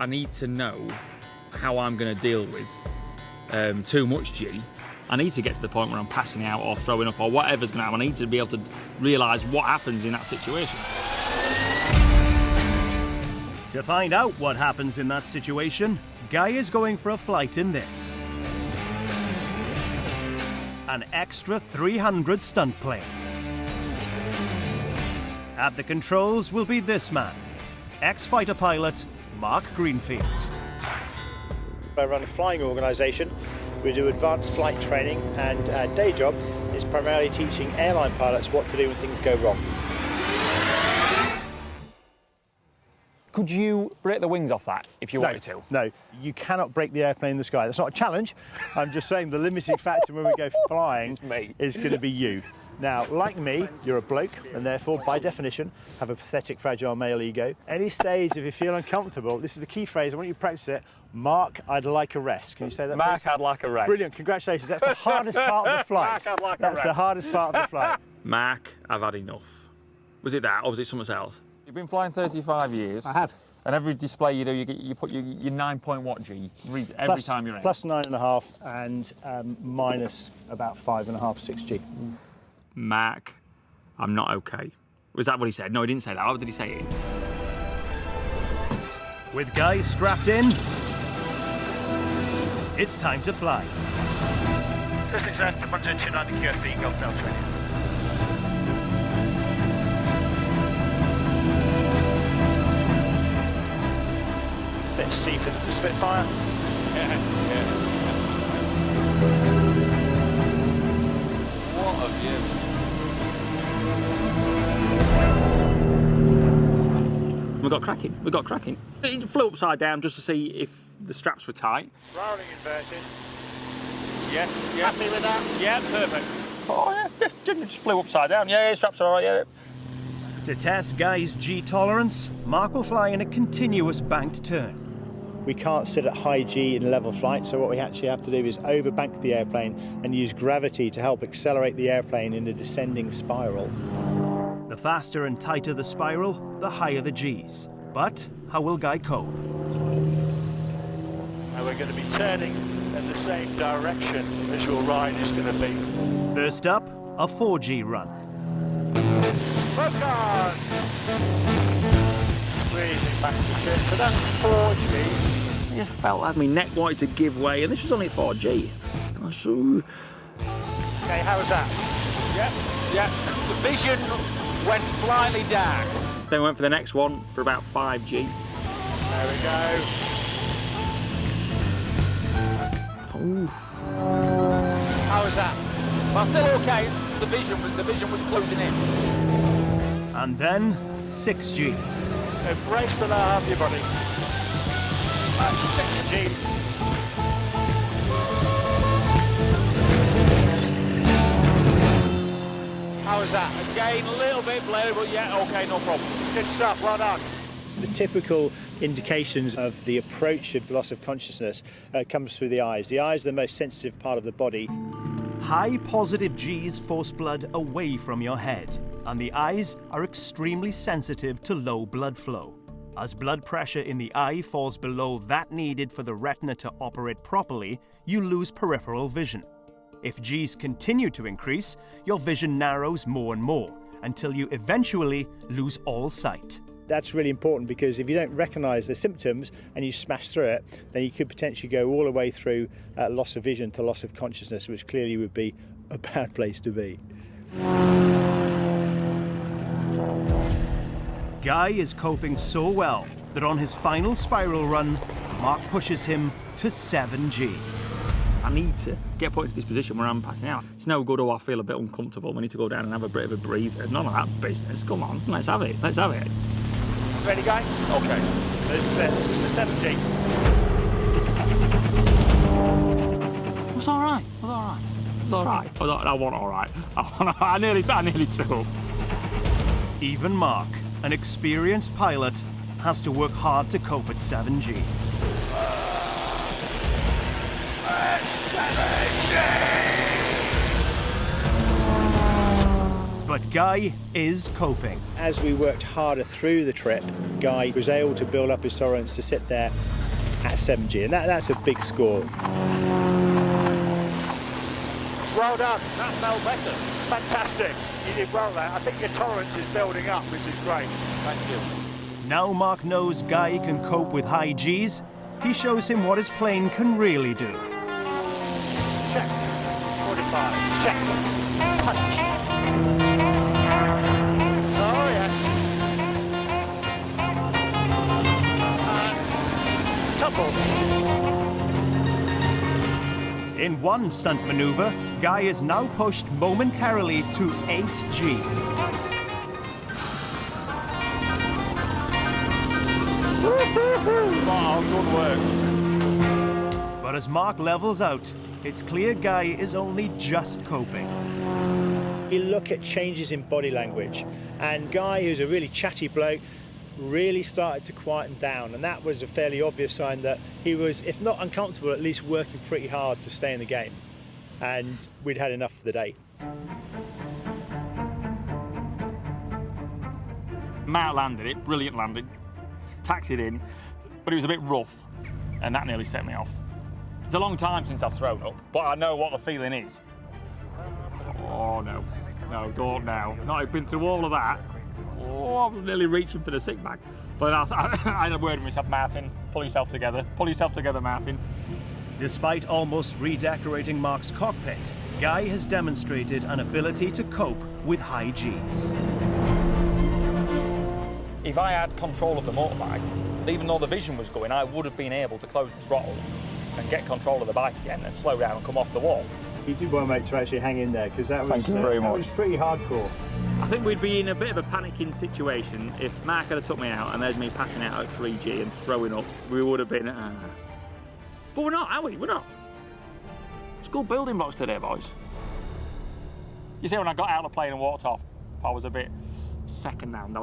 I need to know how I'm going to deal with too much G. I need to get to the point where I'm passing out or throwing up or whatever's going to happen. I need to be able to realise what happens in that situation. To find out what happens in that situation, Guy is going for a flight in this. An extra 300 stunt plane. At the controls will be this man, ex-fighter pilot Mark Greenfield. I run a flying organisation. We do advanced flight training, and our day job is primarily teaching airline pilots what to do when things go wrong. Could you break the wings off that if you wanted to? No, you cannot break the airplane in the sky. That's not a challenge. I'm just saying the limiting factor when we go flying is going to be you. Now, like me, you're a bloke, and therefore, by definition, have a pathetic, fragile male ego. Any stage, if you feel uncomfortable, this is the key phrase, I want you to practice it. Mark, I'd like a rest. Can you say that, Mark, please? I'd like a rest. Brilliant, congratulations. That's the hardest part of the flight. Mark, I'd like a That's rest. the hardest part of the flight. Mark, I've had enough. Was it that, or was it something else? You've been flying 35 years. I have. And every display you do, you put your 9 point what G every time you're in. Plus 9.5 and minus about 5.5, 6G. Mark, I'm not okay. Was that what he said? No, he didn't say that. How did he say it? With Guy strapped in, it's time to fly. 36 left, 190 QFB, Golf Delta 20. Bit steep in the Spitfire. What a view. We got cracking. We got cracking. It flew upside down just to see if the straps were tight. Rolling inverted. Yes, yeah. Happy with that? Yeah, perfect. Oh, yeah. Just flew upside down. Yeah, straps are all right, yeah. To test Guy's G tolerance, Mark will fly in a continuous banked turn. We can't sit at high G in level flight, so what we actually have to do is overbank the airplane and use gravity to help accelerate the airplane in a descending spiral. The faster and tighter the spiral, the higher the Gs. But how will Guy cope? And we're going to be turning in the same direction as your ride is going to be. First up, a 4G run. Smoke on! Squeezing back to sit, so that's 4G. I just felt like my neck wanted to give way, and this was only 4G. I was so... Okay, how was that? Yeah. The vision went slightly dark. Then we went for the next one for about 5G. There we go. Ooh. How was that? Well, still okay. The vision was closing in. And then 6G. Embrace the lower half of your body. That's 6G. How was that? Again, a little bit blurry, but yeah, okay, no problem. Good stuff, well done. The typical indications of the approach of loss of consciousness comes through the eyes. The eyes are the most sensitive part of the body. High positive Gs force blood away from your head, and the eyes are extremely sensitive to low blood flow. As blood pressure in the eye falls below that needed for the retina to operate properly, you lose peripheral vision. If Gs continue to increase, your vision narrows more and more, until you eventually lose all sight. That's really important because if you don't recognise the symptoms and you smash through it, then you could potentially go all the way through loss of vision to loss of consciousness, which clearly would be a bad place to be. Guy is coping so well that on his final spiral run, Mark pushes him to 7G. I need to get put into this position where I'm passing out. It's no good, I feel a bit uncomfortable. We need to go down and have a bit of a breather. None of that business. Come on, let's have it. Let's have it. Ready, Guy? Okay. This is it. This is the 7G. It was all right. It was all right. It was all right. I want all right. I nearly threw up. Even Mark, an experienced pilot, has to work hard to cope at 7G. 7G! But Guy is coping. As we worked harder through the trip, Guy was able to build up his tolerance to sit there at 7G, and that's a big score. Well done. That felt better. Fantastic. You did well there. I think your tolerance is building up, which is great. Thank you. Now Mark knows Guy can cope with high Gs. He shows him what his plane can really do. Check. 45. Check. Punch. Oh, yes. Tumble. In one stunt maneuver, Guy is now pushed momentarily to 8G. Wow, good work. But as Mark levels out, it's clear Guy is only just coping. You look at changes in body language, and Guy, who's a really chatty bloke, really started to quieten down, and that was a fairly obvious sign that he was, if not uncomfortable, at least working pretty hard to stay in the game. And we'd had enough for the day. Matt landed it, brilliant landing. Taxied in, but it was a bit rough, and that nearly set me off. It's a long time since I've thrown up, but I know what the feeling is. Oh no, no, don't now. Not I've been through all of that. Oh, I was nearly reaching for the sick bag. But I had a word with myself, Martin, pull yourself together. Pull yourself together, Martin. Despite almost redecorating Mark's cockpit, Guy has demonstrated an ability to cope with high Gs. If I had control of the motorbike, even though the vision was going, I would have been able to close the throttle and get control of the bike again and slow down and come off the wall. You did well, mate, to actually hang in there, because that Thank you very that much. was pretty hardcore. I think we'd be in a bit of a panicking situation if Mark had took me out and there's me passing out at 3G and throwing up. We would have been. But we're not, are we? We're not. It's good building blocks today, boys. You see, when I got out of the plane and walked off, I was a bit second-hand.